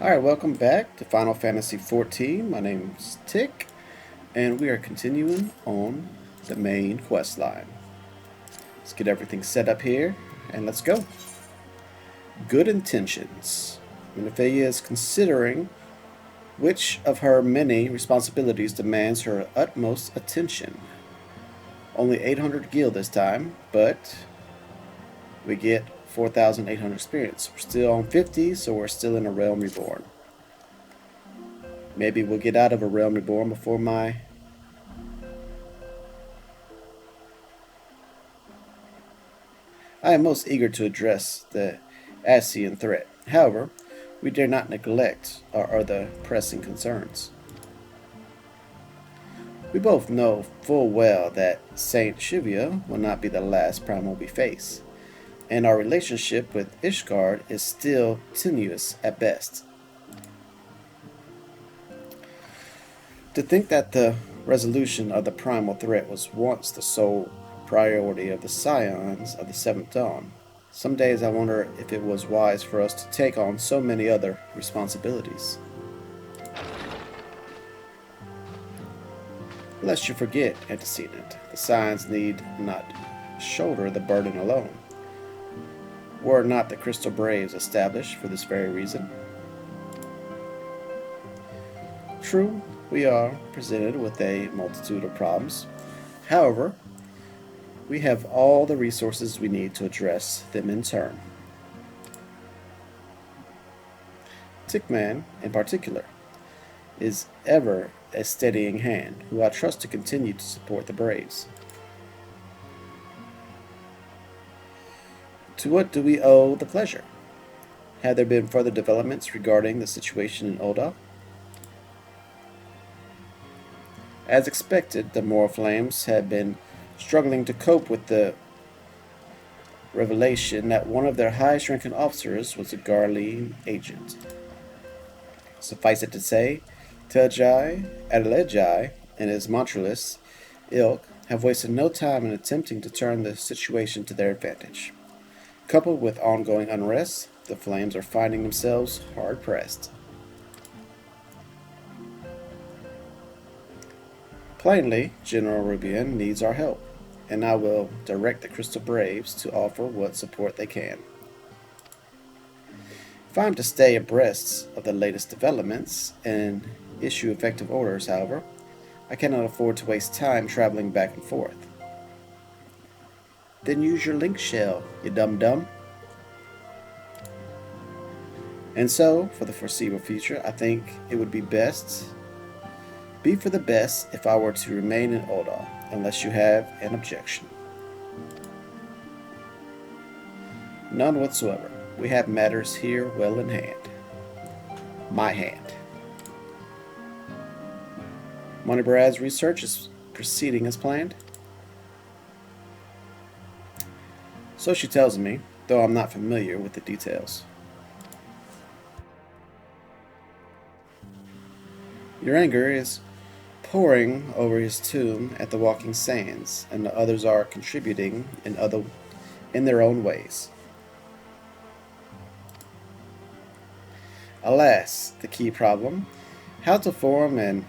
Alright, welcome back to Final Fantasy XIV. My name's Tick, and we are continuing on the main quest line. Let's get everything set up here, and let's go. Good intentions. Minifeya is considering which of her many responsibilities demands her utmost attention. Only 800 gil this time, but we get 4,800 experience. We're still on 50, so we're still in a Realm Reborn. Maybe we'll get out of a Realm Reborn before I am most eager to address the Ascian threat. However, we dare not neglect our other pressing concerns. We both know full well that Saint Shivia will not be the last primal we face, and our relationship with Ishgard is still tenuous at best. To think that the resolution of the primal threat was once the sole priority of the scions of the Seventh Dawn. Some days I wonder if it was wise for us to take on so many other responsibilities. Lest you forget, antecedent, the scions need not shoulder the burden alone. Were not the Crystal Braves established for this very reason? True, we are presented with a multitude of problems. However, we have all the resources we need to address them in turn. Tickman, in particular, is ever a steadying hand, who I trust to continue to support the Braves. To what do we owe the pleasure? Have there been further developments regarding the situation in Ul'dah? As expected, the Morflames have been struggling to cope with the revelation that one of their highest-ranking officers was a Garlean agent. Suffice it to say, Teljai, Adeleji, and his Montralist ilk have wasted no time in attempting to turn the situation to their advantage. Coupled with ongoing unrest, the Flames are finding themselves hard-pressed. Plainly, General Rubian needs our help, and I will direct the Crystal Braves to offer what support they can. If I am to stay abreast of the latest developments and issue effective orders, however, I cannot afford to waste time traveling back and forth. Then use your link shell, you dum-dum. And so, for the foreseeable future, I think it would be for the best if I were to remain in Ul'dah, unless you have an objection. None whatsoever. We have matters here well in hand. My hand. Monibrad's research is proceeding as planned. So she tells me, though I'm not familiar with the details. Your anger is poring over his tomb at the Walking Sands, and the others are contributing in their own ways. Alas, the key problem, how to form an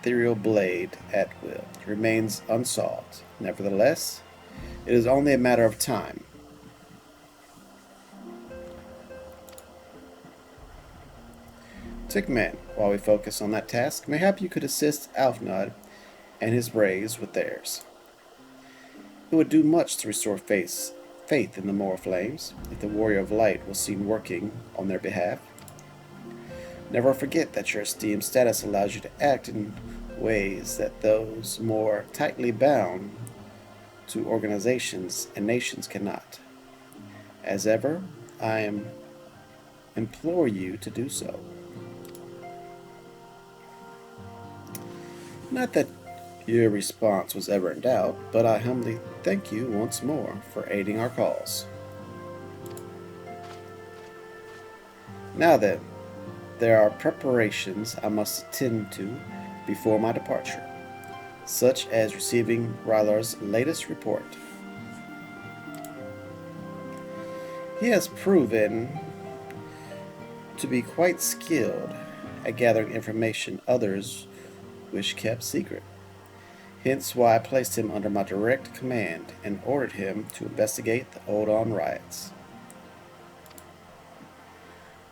ethereal blade at will, remains unsolved. Nevertheless, it is only a matter of time. Tickman, while we focus on that task, mayhap you could assist Alfnod and his Braves with theirs. It would do much to restore faith in the Morflames if the Warrior of Light was seen working on their behalf. Never forget that your esteemed status allows you to act in ways that those more tightly bound to organizations and nations cannot. As ever, I implore you to do so. Not that your response was ever in doubt, but I humbly thank you once more for aiding our cause. Now then, there are preparations I must attend to before my departure, such as receiving Rylar's latest report. He has proven to be quite skilled at gathering information others wish kept secret. Hence why I placed him under my direct command and ordered him to investigate the Oldon riots.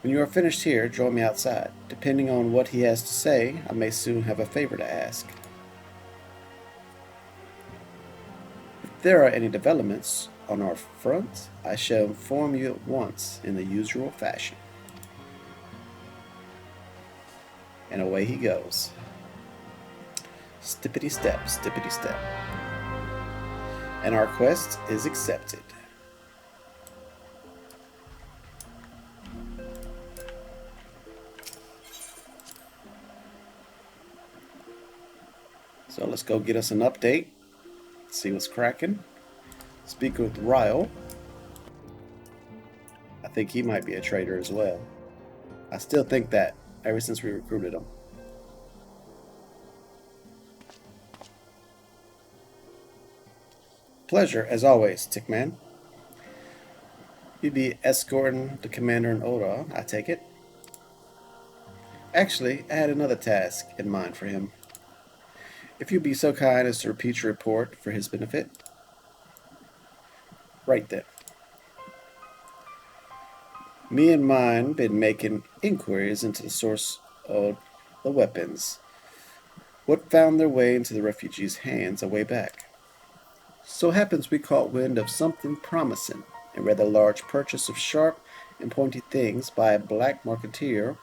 When you are finished here, join me outside. Depending on what he has to say, I may soon have a favor to ask. If there are any developments on our front, I shall inform you at once in the usual fashion. And away he goes. Stippity step, stippity step. And our quest is accepted. So let's go get us an update. See what's cracking. Speak with Ryle. I think he might be a traitor as well. I still think that, ever since we recruited him. Pleasure, as always, Tickman. You'd be escorting the commander in Oda, I take it? Actually, I had another task in mind for him. If you'd be so kind as to repeat your report for his benefit. Right then. Me and mine been making inquiries into the source of the weapons. What found their way into the refugees' hands a way back. So happens we caught wind of something promising, a rather large purchase of sharp and pointy things by a black marketeer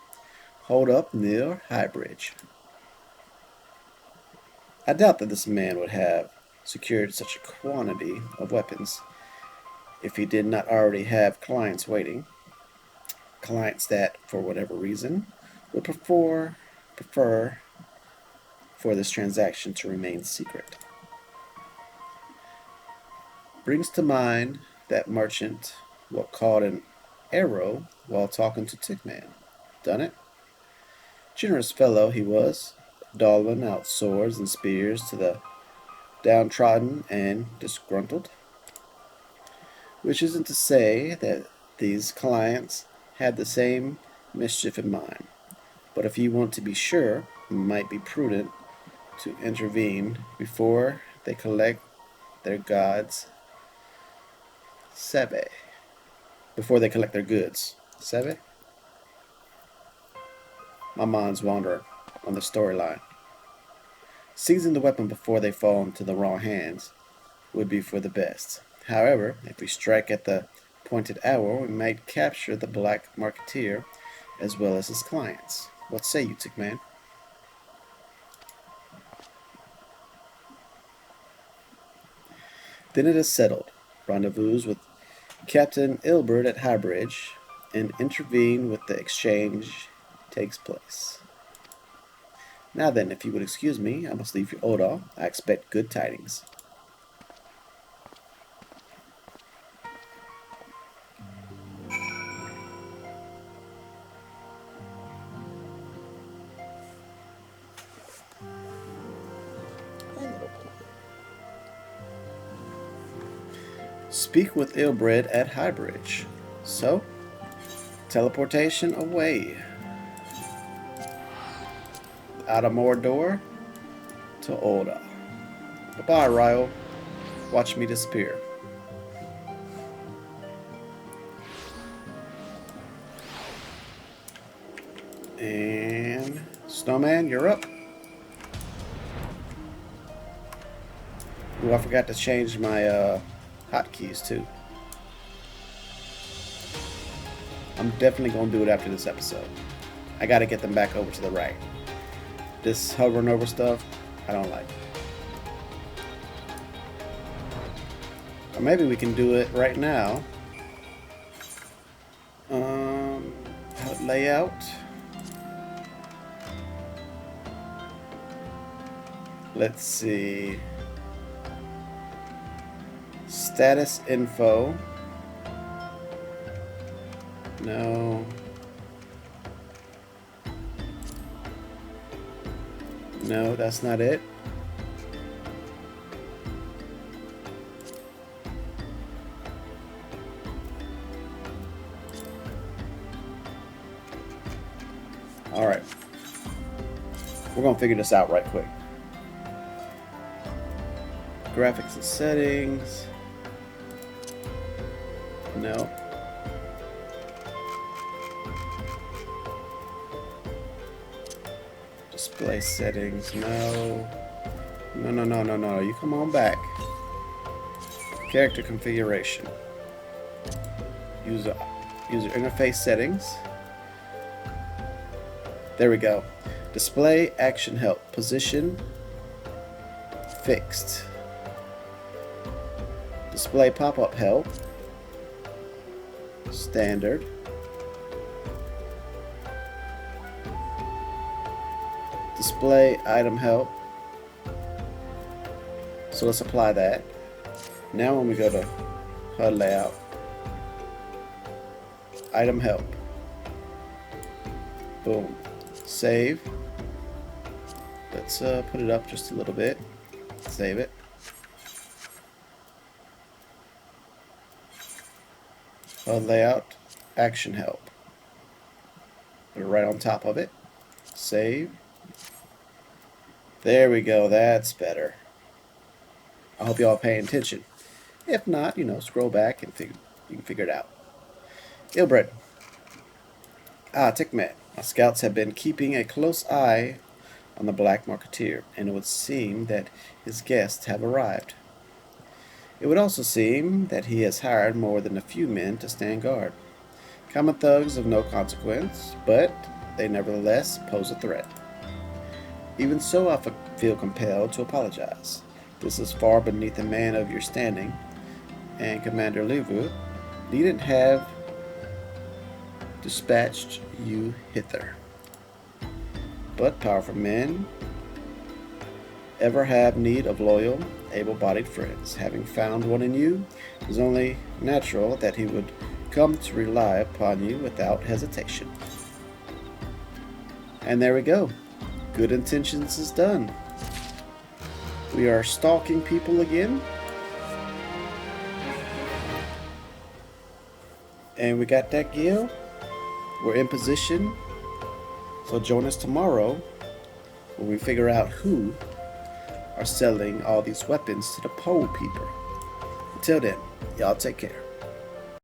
holed up near Highbridge. I doubt that this man would have secured such a quantity of weapons if he did not already have clients waiting. Clients that, for whatever reason, would prefer for this transaction to remain secret. Brings to mind that merchant what called an arrow while talking to Tickman. Done it? Generous fellow he was, doling out swords and spears to the downtrodden and disgruntled. Which isn't to say that these clients had the same mischief in mind, but if you want to be sure, it might be prudent to intervene before they collect their goods. Before they collect their goods. Seve? My mind's wandering on the storyline. Seizing the weapon before they fall into the wrong hands would be for the best. However, if we strike at the appointed hour, we might capture the black marketeer as well as his clients. What say you, Tickman? Then it is settled. Rendezvous with Captain Ilbert at Highbridge and intervene with the exchange takes place. Now then, if you would excuse me, I must leave you Oda. I expect good tidings. Speak with Ilbred at Highbridge. So, teleportation away. Out of Mordor to Oda. Bye-bye, Ryle. Watch me disappear. And Snowman, you're up. Ooh, I forgot to change my hotkeys too. I'm definitely gonna do it after this episode. I gotta get them back over to the right. This hovering over stuff, I don't like. Or maybe we can do it right now. Layout. Let's see. Status info. No. No, that's not it. Alright. We're going to figure this out right quick. Graphics and settings. No. Display settings. No. No. You come on back. Character configuration. User interface settings. There we go. Display action help. Position fixed. Display pop-up help. Standard. Display item help. So let's apply that. Now when we go to HUD layout, item help. Boom. Save. Let's put it up just a little bit. Save it. HUD layout, action help. Put it right on top of it. Save. There we go. That's better. I hope y'all are paying attention. If not, you know, scroll back and you can figure it out. Ilbred. Tickmat. My scouts have been keeping a close eye on the Black Marketeer, and it would seem that his guests have arrived. It would also seem that he has hired more than a few men to stand guard. Common thugs of no consequence, but they nevertheless pose a threat. Even so, I feel compelled to apologize. This is far beneath a man of your standing, and Commander Levu needn't have dispatched you hither. But powerful men ever have need of loyal, able-bodied friends. Having found one in you, it is only natural that he would come to rely upon you without hesitation. And there we go. Good intentions is done. We are stalking people again. And we got that gear. We're in position. So join us tomorrow when we figure out who are selling all these weapons to the pole people. Until then, y'all take care.